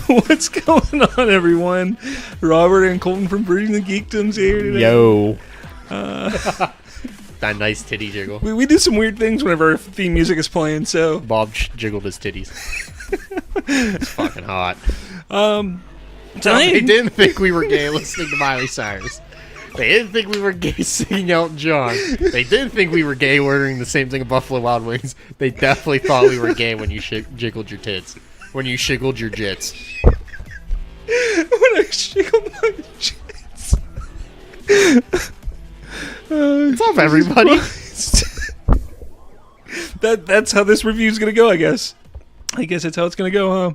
What's going on, everyone? Robert and Colton from Bridging the Geekdoms here today. Yo. That nice titty jiggle. We do some weird things whenever our theme music is playing, so... Bob jiggled his titties. It's fucking hot. Tonight... They didn't think we were gay listening to Miley Cyrus. They didn't think we were gay singing Elton John. They didn't think we were gay ordering the same thing at Buffalo Wild Wings. They definitely thought we were gay when you jiggled your tits. When you shiggled your jits. When I shiggled my jits. What's up, everybody? That's how this review's gonna go, I guess. I guess that's how it's gonna go,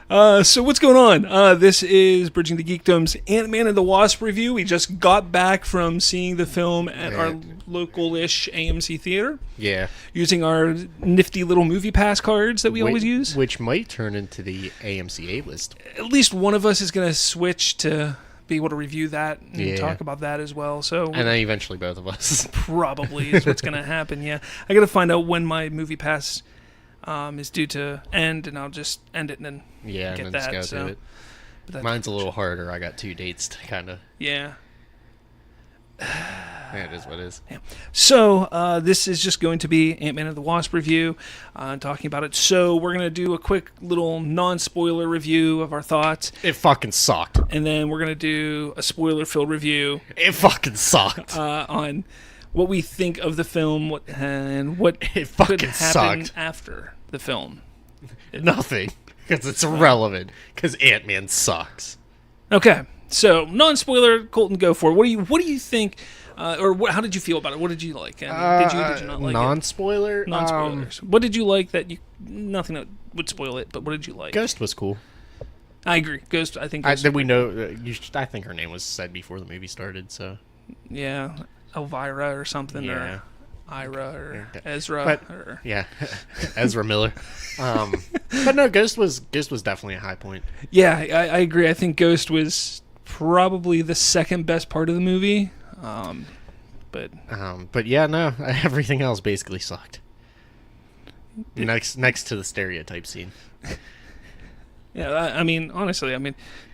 huh? So what's going on? This is Bridging the Geekdoms Ant-Man and the Wasp review. We just got back from seeing the film at our local-ish AMC theater. Yeah. Using our nifty little movie pass cards that we always use. Which might turn into the AMC A-list. At least one of us is going to switch to be able to review that and talk about that as well. So, and then eventually both of us. Probably is what's going to happen, yeah. I got to find out when my movie pass is due to end, and I'll just end it and then get and then that. just go to it. Mine's a little harder. I got 2 dates to kind of... Yeah. It is what it is. Yeah. So, this is just going to be Ant-Man and the Wasp review, talking about it. So, we're going to do a quick little non-spoiler review of our thoughts. It fucking sucked. And then we're going to do a spoiler-filled review. It fucking sucked. On what we think of the film and what it could happen sucked. after the film. Nothing. Because it's irrelevant. Because Ant-Man sucks. Okay. So, non-spoiler, Colton, go for it. What do you think... how did you feel about it? What did you like? Did you not like non-spoiler? it? Non-spoilers. What did you like that you... Nothing that would spoil it, but what did you like? Ghost was cool. I agree. Ghost, I think... I think her name was said before the movie started, so... Yeah. Elvira or something, or Ira, or Ezra. Yeah. Ezra Miller. But no, Ghost was definitely a high point. Yeah, I agree. I think Ghost was probably the second best part of the movie. But yeah, no, everything else basically sucked. Next to the stereotype scene. Yeah, I mean, honestly,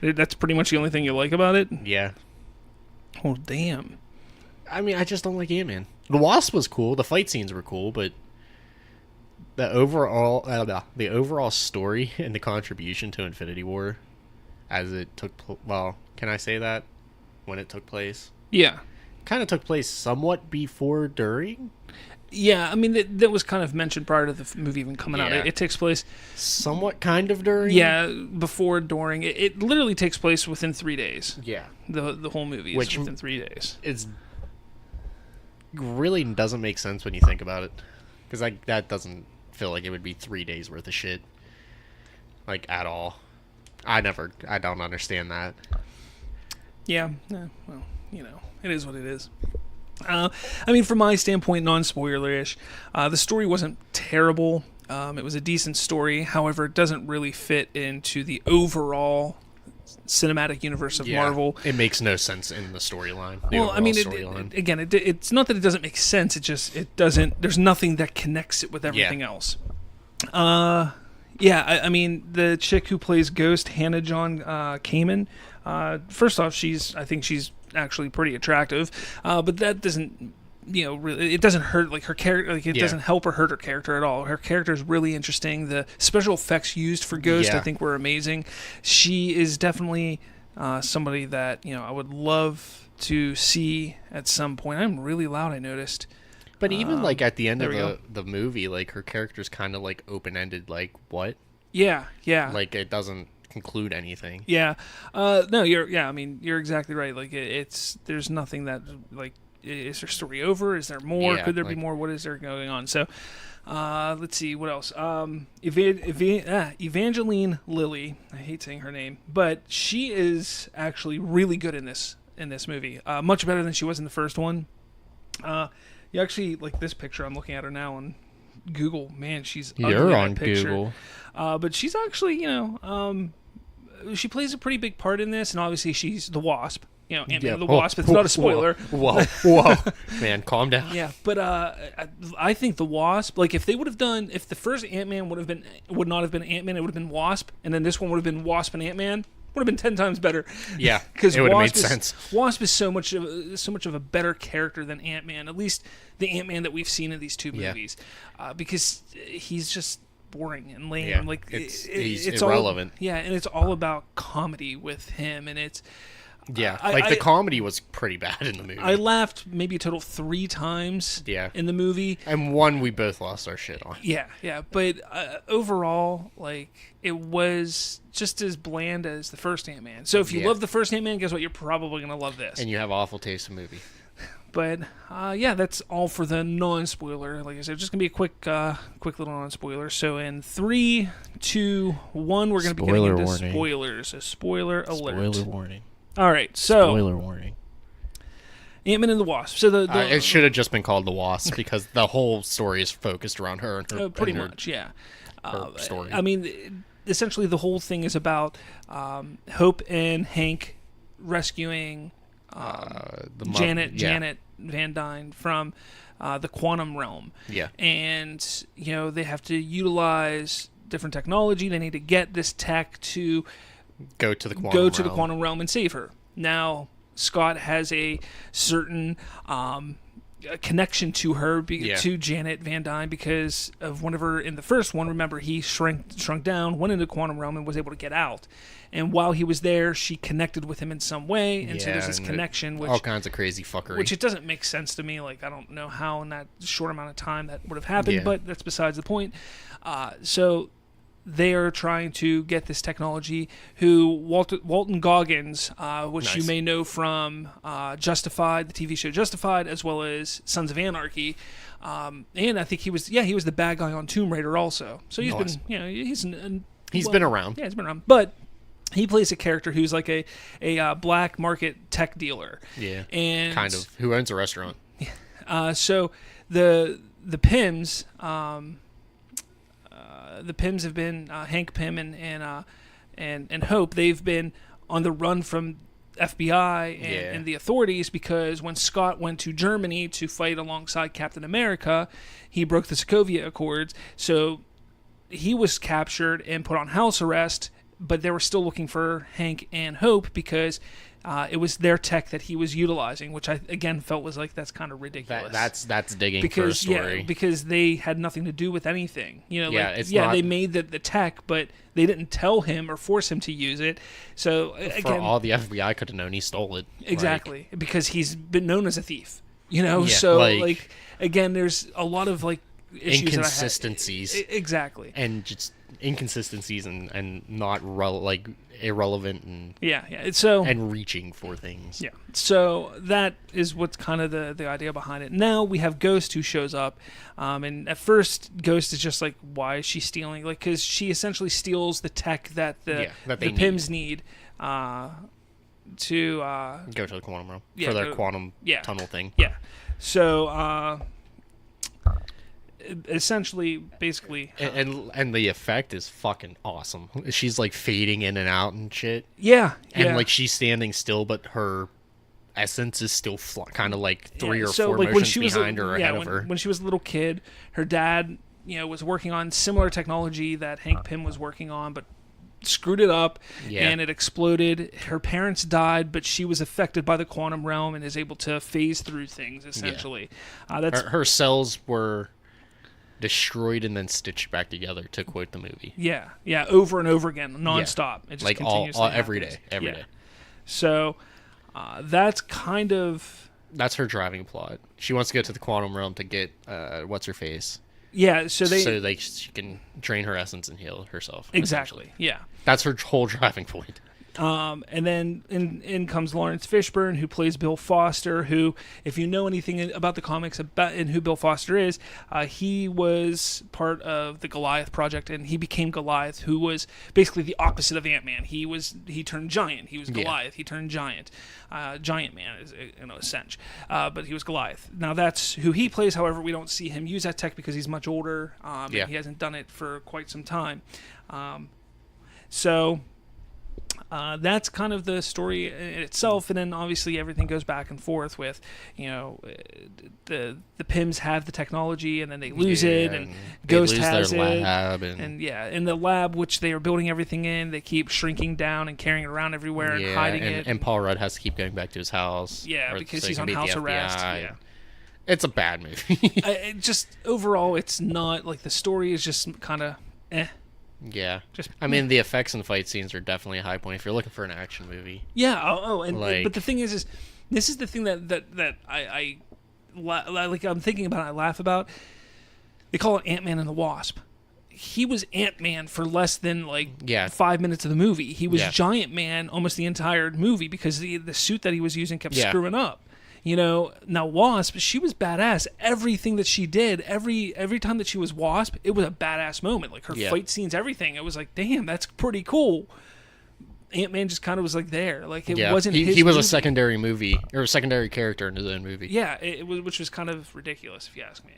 that's pretty much the only thing you like about it? Yeah. Oh, damn. I mean, I just don't like Ant-Man. The Wasp was cool. The fight scenes were cool, but the overall story and the contribution to Infinity War as it took... Well, can I say that? When it took place? Yeah. Kind of took place somewhat before, during? Yeah, I mean, that was kind of mentioned prior to the movie even coming out. It takes place... Somewhat kind of during? Yeah, before, during. It literally takes place within 3 days. Yeah. The whole movie is within 3 days. It's really doesn't make sense when you think about it. Because that doesn't feel like it would be 3 days worth of shit. Like, at all. I don't understand that. Yeah, well, it is what it is. I mean, from my standpoint, non-spoiler-ish, the story wasn't terrible. It was a decent story. However, it doesn't really fit into the overall cinematic universe of Marvel. It makes no sense in the storyline. Well, I mean, it's not that it doesn't make sense. It doesn't. There's nothing that connects it with everything else. I mean, the chick who plays Ghost, Hannah John Kamen. First off, I think she's actually pretty attractive, but that doesn't, really, it doesn't hurt like her character. Like it doesn't help or hurt her character at all. Her character is really interesting. The special effects used for Ghost, I think, were amazing. She is definitely somebody that I would love to see at some point. I'm really loud, I noticed. But even like at the end of the movie, like her character's kind of like open-ended. Like what? Yeah. Like it doesn't conclude anything. Yeah. No, you're exactly right. Like there's nothing that like, is her story over? Is there more? Could there be more? What is there going on? So, let's see what else. Evangeline Lilly. I hate saying her name, but she is actually really good in this movie. Much better than she was in the first one. You actually like this picture. I'm looking at her now on Google. Man, she's ugly. You're on picture. Google. But she's actually, she plays a pretty big part in this, and obviously she's the Wasp. Ant-Man and the Wasp. It's not a spoiler. Whoa. Man, calm down. Yeah, but I think the Wasp, like if the first Ant-Man would not have been Ant-Man, it would have been Wasp, and then this one would have been Wasp and Ant-Man. Would have been 10 times better. Yeah, because it would have made sense. Wasp is so much of a better character than Ant-Man. At least the Ant-Man that we've seen in these two movies, because he's just boring and lame. Yeah, like he's it's irrelevant. And it's all about comedy with him, and it's. The comedy was pretty bad in the movie. I laughed maybe a total 3 times in the movie. And one we both lost our shit on. Yeah. But overall, like, it was just as bland as the first Ant-Man. So if you love the first Ant-Man, guess what? You're probably going to love this. And you have awful taste in movie. But, that's all for the non-spoiler. Like I said, just going to be a quick little non-spoiler. So in 3, 2, 1, we're going to be getting into spoilers. A spoiler alert. Spoiler warning. All right, so spoiler warning. Ant-Man and the Wasp. So it should have just been called the Wasp because the whole story is focused around her and her. Pretty much, yeah. Her story. I mean, essentially, the whole thing is about Hope and Hank rescuing Janet Van Dyne from the quantum realm. Yeah, and they have to utilize different technology. They need to get this tech to go to the quantum realm and save her. Now, Scott has a certain connection to her, to Janet Van Dyne, because of whenever in the first one, remember, he shrunk down, went into the quantum realm, and was able to get out. And while he was there, she connected with him in some way, and so there's this connection. Which, all kinds of crazy fuckery. Which it doesn't make sense to me. Like, I don't know how in that short amount of time that would have happened, but that's besides the point. So they are trying to get this technology. Walton Goggins, which you may know from Justified, the TV show Justified, as well as Sons of Anarchy, and I think he was the bad guy on Tomb Raider also. So he's been been around. Yeah, he's been around, but he plays a character who's like a black market tech dealer. Yeah, and kind of who owns a restaurant. So the Pyms. The Pyms have been Hank Pym and Hope. They've been on the run from FBI and the authorities because when Scott went to Germany to fight alongside Captain America, he broke the Sokovia Accords. So he was captured and put on house arrest, but they were still looking for Hank and Hope because it was their tech that he was utilizing, which I again felt was like that's kind of ridiculous. That's digging for a story. Yeah, because they had nothing to do with anything. They made the tech, but they didn't tell him or force him to use it. So again, for all the FBI could have known, he stole it. Exactly, because he's been known as a thief. So again, there's a lot of issues inconsistencies. Exactly, and just inconsistencies and not irrelevant and and reaching for things. Yeah. So that is what's kind of the idea behind it. Now we have Ghost who shows up, and at first Ghost is just like, why is she stealing? Like, because she essentially steals the tech that the Pyms need to go to the quantum realm for their quantum tunnel thing. Yeah. So essentially, basically, and the effect is fucking awesome. She's like fading in and out and shit. And like she's standing still, but her essence is still kind of like 3 or 4 motions behind her or ahead of her. When she was a little kid, her dad, was working on similar technology that Hank Pym was working on, but screwed it up and it exploded. Her parents died, but she was affected by the quantum realm and is able to phase through things. Essentially, that's her cells were destroyed and then stitched back together, to quote the movie. Over and over again, nonstop. It just like continuously every day. So that's kind of her driving plot. She wants to go to the quantum realm to get what's her face. So she can drain her essence and heal herself. Exactly. Yeah. That's her whole driving point. And then in comes Lawrence Fishburne, who plays Bill Foster, who, if you know anything about the comics and who Bill Foster is, he was part of the Goliath Project, and he became Goliath, who was basically the opposite of Ant-Man. He turned giant. He was Goliath. He turned giant. Giant Man, in a sense. But he was Goliath. Now, that's who he plays. However, we don't see him use that tech because he's much older, and he hasn't done it for quite some time. That's kind of the story in itself, and then obviously everything goes back and forth with, the Pyms have the technology and then they lose it, and Ghost has their it, lab and in the lab which they are building everything in, they keep shrinking down and carrying it around everywhere and hiding it. And Paul Rudd has to keep going back to his house. Yeah, because he's on house arrest. Yeah. It's a bad movie. It just overall, it's not like the story is just kind of eh. Yeah, I mean the effects and fight scenes are definitely a high point if you're looking for an action movie. Yeah. But the thing is this is the thing that I like. I'm thinking about. I laugh about. They call it Ant-Man and the Wasp. He was Ant-Man for less than 5 minutes of the movie. He was Giant Man almost the entire movie because the suit that he was using kept screwing up. Now Wasp, she was badass. Everything that she did, every time that she was Wasp, it was a badass moment. Like her fight scenes, everything. It was like, damn, that's pretty cool. Ant-Man just kind of was like there. Like it wasn't his he was movie. a secondary movie or a secondary character in his own movie. Yeah, it was, which was kind of ridiculous if you ask me.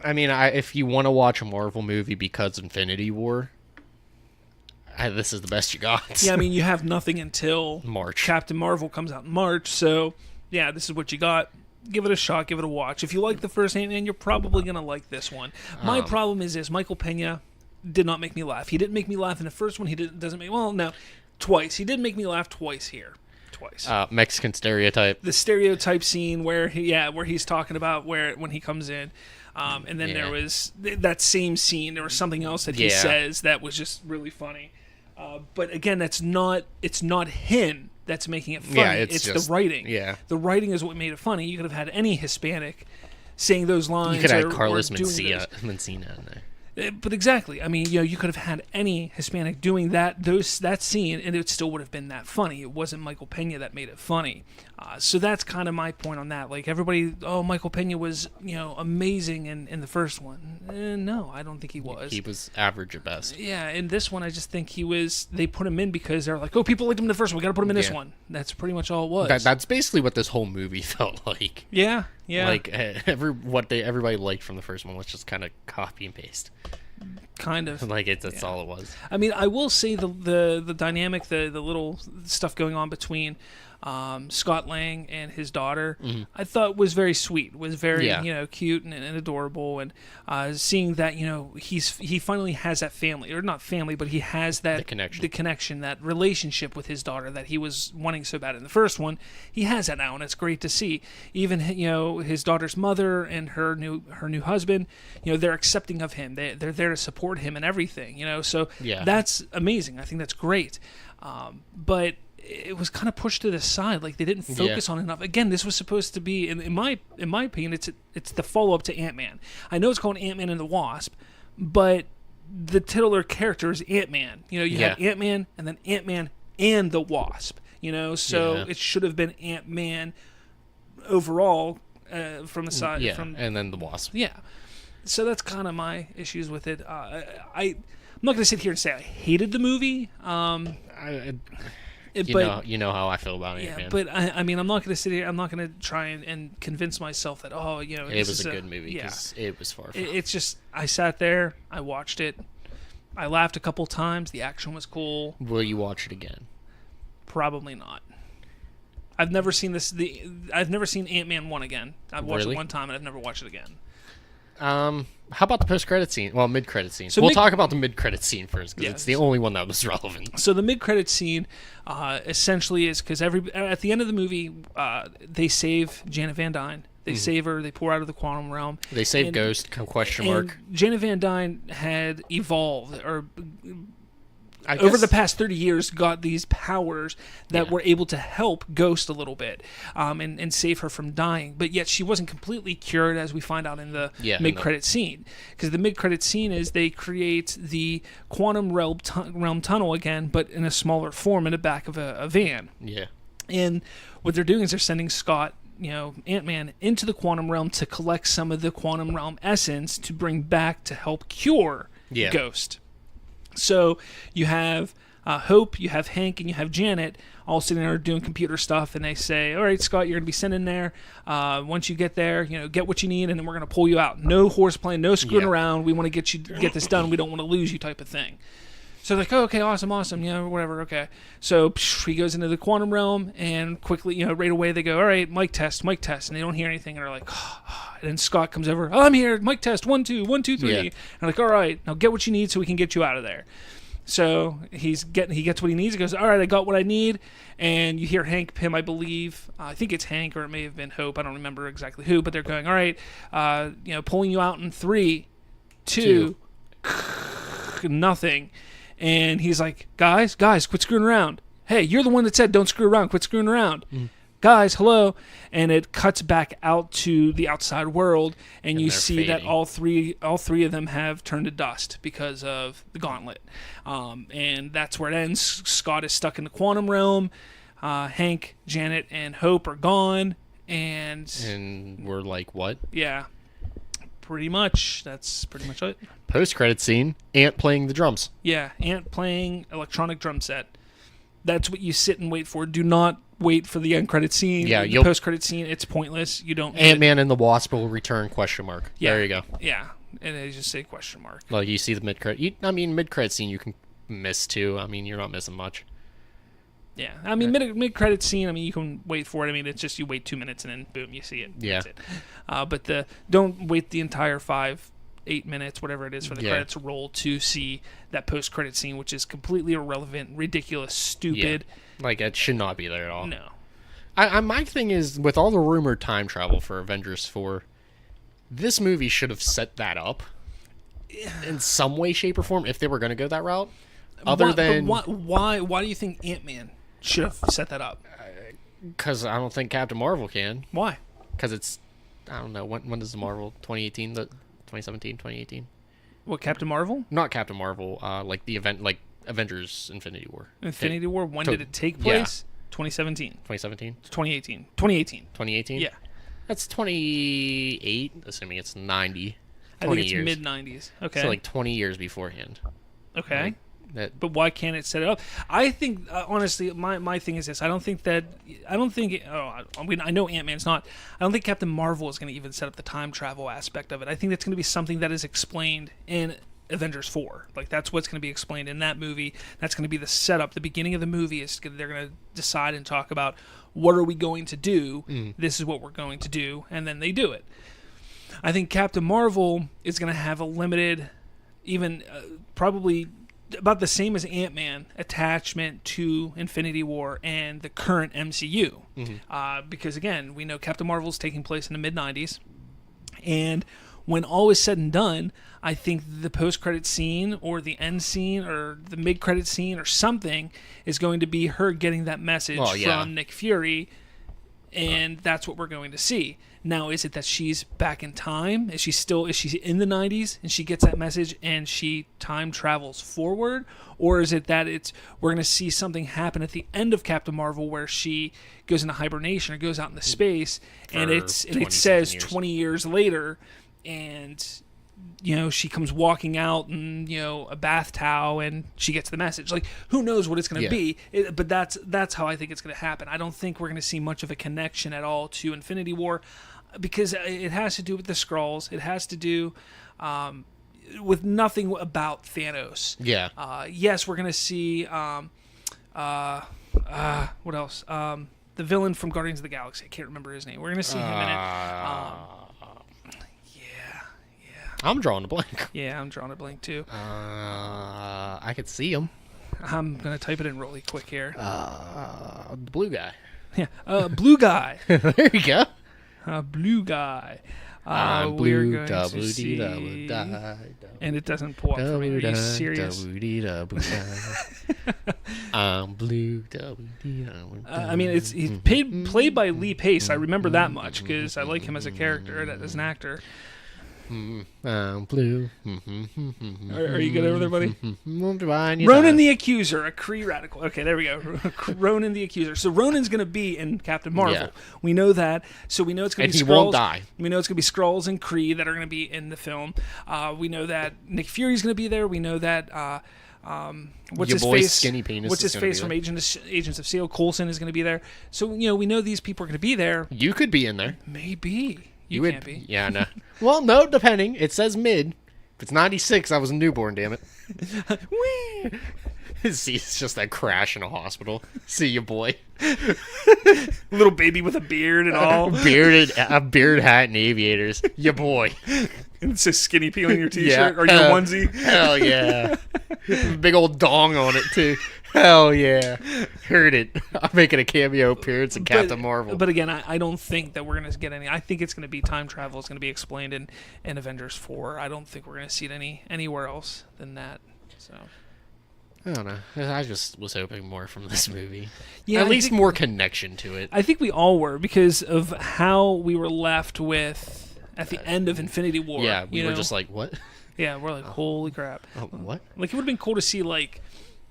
I mean, if you want to watch a Marvel movie because Infinity War, this is the best you got. Yeah, I mean, you have nothing until March. Captain Marvel comes out in March, so yeah, this is what you got. Give it a shot, give it a watch. If you like the first Ant-Man, you're probably going to like this one. My problem is this: Michael Pena did not make me laugh. He didn't make me laugh in the first one. Twice. He did make me laugh twice here. Twice. Mexican stereotype. The stereotype scene where he's talking about when he comes in. And then there was that same scene. There was something else that he says that was just really funny. But again, it's not him that's making it funny. Yeah, it's just the writing. Yeah. The writing is what made it funny. You could have had any Hispanic saying those lines. You could have had Carlos Mencia in there. But exactly, I mean, you could have had any Hispanic doing that scene, and it still would have been that funny. It wasn't Michael Pena that made it funny. So that's kind of my point on that. Like everybody, Michael Pena was amazing in the first one. No, I don't think he was. He was average at best. Yeah, in this one, I just think he was. They put him in because they're like, people liked him in the first one. We got to put him in this one. That's pretty much all it was. That's basically what this whole movie felt like. Yeah. Like everybody liked from the first one. Let's just kind of copy and paste. Kind of. Like that's all it was. I mean, I will say the dynamic, the little stuff going on between Scott Lang and his daughter, I thought was very sweet, was very cute and adorable, and seeing that he finally has that family, or not family, but he has that the connection, that relationship with his daughter that he was wanting so bad in the first one. He has that now, and it's great to see. Even his daughter's mother and her new husband, they're accepting of him. They're there to support him and everything. So that's amazing. I think that's great. But it was kind of pushed to the side, like they didn't focus on enough. Again, this was supposed to be, in my opinion, it's the follow up to Ant-Man. I know it's called Ant-Man and the Wasp, but the titular character is Ant-Man. You had Ant-Man and then Ant-Man and the Wasp. So it should have been Ant-Man overall from the side. Yeah, and then the Wasp. Yeah. So that's kind of my issues with it. I'm not going to sit here and say I hated the movie. You know how I feel about it, man. But I mean, I'm not going to sit here. I'm not going to try and convince myself that it was a good movie. Because it was far from. It's just I sat there, I watched it, I laughed a couple times. The action was cool. Will you watch it again? Probably not. I've never seen this. I've never seen Ant-Man 1 again. I've watched it one time and I've never watched it again. How about the post-credit scene? Well, mid-credit scene. So we'll talk about the mid-credit scene first, because it's the only one that was relevant. So the mid-credit scene essentially is because at the end of the movie, they save Janet Van Dyne. They save her. They pour her out of the quantum realm. They save Ghost, question mark. Janet Van Dyne had evolved, or over the past 30 years, got these powers that were able to help Ghost a little bit and save her from dying. But yet she wasn't completely cured, as we find out in the mid-credit scene. Because the mid-credit scene is they create the quantum realm tunnel again, but in a smaller form in the back of a van. Yeah. And what they're doing is they're sending Scott, Ant-Man, into the quantum realm to collect some of the quantum realm essence to bring back to help cure Ghost. So you have Hope, you have Hank, and you have Janet all sitting there doing computer stuff, and they say, all right, Scott, you're going to be sent in there. Once you get there, get what you need, and then we're going to pull you out. No horseplay, no screwing around. We want to get this done. We don't want to lose you type of thing. So like, oh, okay, awesome, whatever, okay. So he goes into the quantum realm, and quickly, right away they go, all right, mic test, and they don't hear anything, and they're like, and then Scott comes over, I'm here, mic test, 1 2 1 2 3, and I'm like, all right, now get what you need so we can get you out of there. So he gets what he needs. He goes, all right, I got what I need, and you hear Hank Pym, I believe, I think it's Hank, or it may have been Hope, I don't remember exactly who, but they're going, all right, pulling you out in 3 2 nothing. And he's like, guys, quit screwing around. Hey, you're the one that said don't screw around. Quit screwing around. Guys, hello. And it cuts back out to the outside world, and you see fading. That all three of them have turned to dust because of the gauntlet. And that's where it ends. Scott is stuck in the quantum realm. Hank, Janet, and Hope are gone. And we're like, what? Yeah. Pretty much. That's pretty much it. Post-credit scene, Ant playing the drums. Yeah, Ant playing electronic drum set. That's what you sit and wait for. Do not wait for the end credit scene. Yeah, the post-credit scene, it's pointless. You don't. Ant-Man and the Wasp will return, ? Yeah, there you go. Yeah, and they just say ? Like, you see the mid-credit. Mid-credit scene you can miss, too. You're not missing much. Yeah, mid-credit scene, you can wait for it. It's just you wait 2 minutes and then, boom, you see it. Yeah. That's it. But don't wait the entire 8 minutes, whatever it is, for the credits to roll to see that post-credit scene, which is completely irrelevant, ridiculous, stupid. Yeah. Like, it should not be there at all. No. My thing is, with all the rumored time travel for Avengers 4, this movie should have set that up in some way, shape, or form if they were going to go that route. Why do you think Ant-Man should have set that up? Because I don't think Captain Marvel can. Why? Because it's, I don't know, when does the Marvel, 2018, 2017, 2018? What, Captain Marvel? Not Captain Marvel, like the event, like Avengers Infinity War. Infinity War, when did it take place? 2017. 2017? 2018. 2018. 2018? Yeah. That's 28, assuming it's 90. I think it's mid-90s. Okay. So like 20 years beforehand. Okay. But why can't it set it up? I think, honestly, my thing is this. I know Ant-Man's not. I don't think Captain Marvel is going to even set up the time travel aspect of it. I think that's going to be something that is explained in Avengers 4. Like, that's what's going to be explained in that movie. That's going to be the setup. The beginning of the movie is they're going to decide and talk about what are we going to do. This is what we're going to do. And then they do it. I think Captain Marvel is going to have a limited, even probably about the same as Ant-Man, attachment to Infinity War and the current MCU. Because, again, we know Captain Marvel is taking place in the mid-90s. And when all is said and done, I think the post-credit scene or the end scene or the mid-credit scene or something is going to be her getting that message from Nick Fury, and that's what we're going to see. Now, is it that she's back in time? Is she in the 90s and she gets that message and she time travels forward? Or is it that we're going to see something happen at the end of Captain Marvel where she goes into hibernation or goes out into space and it says 20 years later, and she comes walking out in a bath towel and she gets the message. Like, who knows what it's going to be? But that's how I think it's going to happen. I don't think we're going to see much of a connection at all to Infinity War, because it has to do with the Skrulls. It has to do with nothing about Thanos. Yeah. Yes, we're going to see what else? The villain from Guardians of the Galaxy. I can't remember his name. We're going to see him in it. I'm drawing a blank. Yeah, I'm drawing a blank too. I could see him. I'm going to type it in really quick here. The blue guy. Yeah, blue guy. There you go. Blue guy. We're going to see... And it doesn't pull up for me. Are you serious? I'm blue. He's played by Lee Pace. I remember that much because I like him as a character, as an actor. Blue. Are you good over there, buddy? Ronan the Accuser, a Kree radical. Okay, there we go. Ronan the Accuser. So Ronan's going to be in Captain Marvel. Yeah. We know that. So we know it's going to be Skrulls. And he won't die. We know it's going to be Skrulls and Kree that are going to be in the film. We know that Nick Fury's going to be there. We know that what's his face? Skinny penis. What's his face from Agents of S.H.I.E.L.D.? Coulson is going to be there. So we know these people are going to be there. You could be in there. Maybe. You can't be. Yeah, no. Well, no, depending. It says mid. If it's 96, I was a newborn, damn it. See, it's just that crash in a hospital. See you, boy. Little baby with a beard and all. A beard hat and aviators. Ya boy. And it's a skinny pee on your t-shirt or your onesie. Hell yeah. Big old dong on it, too. Hell yeah. Heard it. I'm making a cameo appearance in Captain Marvel. But again, I don't think that we're going to get any. I think it's going to be time travel. It's going to be explained in Avengers 4. I don't think we're going to see it anywhere else than that. So I don't know. I just was hoping more from this movie. Yeah, At least more connection to it. I think we all were because of how we were left with at the end of Infinity War. Yeah, we were just like, what? Yeah, we're like, holy crap. Oh, what? Like, it would have been cool to see, like,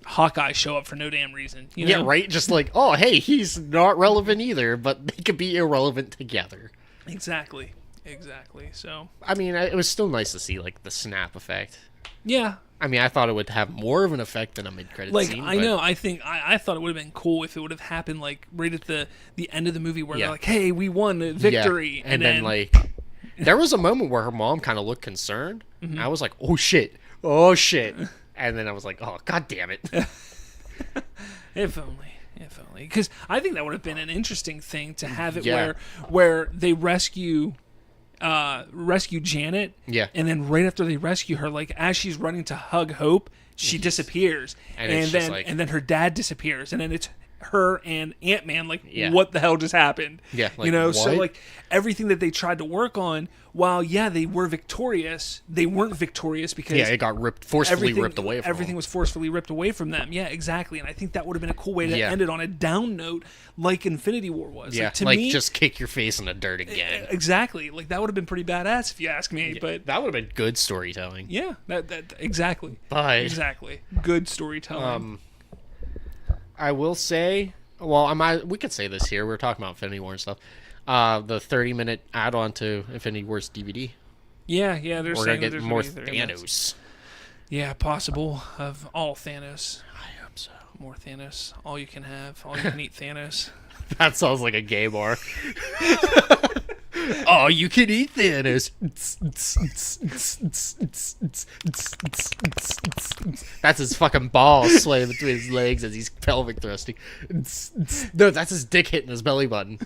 Hawkeye show up for no damn reason. You know? Yeah, right? Just like, oh, hey, he's not relevant either, but they could be irrelevant together. Exactly. So, I mean, it was still nice to see, like, the snap effect. yeah. I mean, I thought it would have more of an effect than a mid-credit scene. I know. I think I thought it would have been cool if it would have happened, like, right at the end of the movie where they're like, hey, we won victory. Yeah. And then, like, there was a moment where her mom kind of looked concerned. Mm-hmm. I was like, oh, shit. And then I was like, oh, god damn it. If only. Because I think that would have been an interesting thing to have it where they rescue Janet. Yeah. And then right after they rescue her, like as she's running to hug Hope, she disappears. And then her dad disappears. And then it's her and Ant-Man, like, what the hell just happened? Yeah. Like, you know, what? so like everything that they tried to work on, while they were victorious, they weren't victorious because it got forcefully ripped away from them. Everything was forcefully ripped away from them. Yeah, exactly. And I think that would have been a cool way to end it on a down note, like Infinity War was. Yeah, like, to me, just kick your face in the dirt again. Exactly. Like that would have been pretty badass if you ask me. But that would have been good storytelling. Yeah, that exactly. But exactly, good storytelling. I will say, well, we could say this here. We're talking about Infinity War and stuff. The 30-minute add-on to Infinity War's DVD. Yeah, they're We're saying gonna get more Thanos. Minutes. Yeah, possible of all Thanos. I hope so. More Thanos. All you can have. All you can eat Thanos. That sounds like a gay bar. Oh, you can eat Thanos. That's his fucking balls swaying between his legs as he's pelvic thrusting. No, that's his dick hitting his belly button.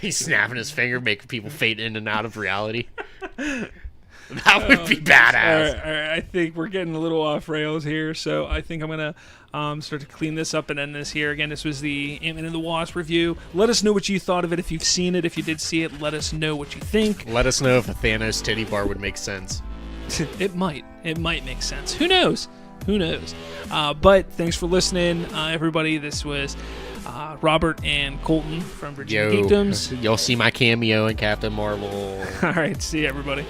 He's snapping his finger, making people fade in and out of reality. That would be badass. All right, I think we're getting a little off rails here, so I think I'm going to start to clean this up and end this here. Again, this was the Ant-Man and the Wasp review. Let us know what you thought of it. If you've seen it, if you did see it, let us know what you think. Let us know if a Thanos titty bar would make sense. It might make sense. Who knows? But thanks for listening, everybody. This was Robert and Colton from Virginia Geekdoms. You'll see my cameo in Captain Marvel. All right, see you, everybody.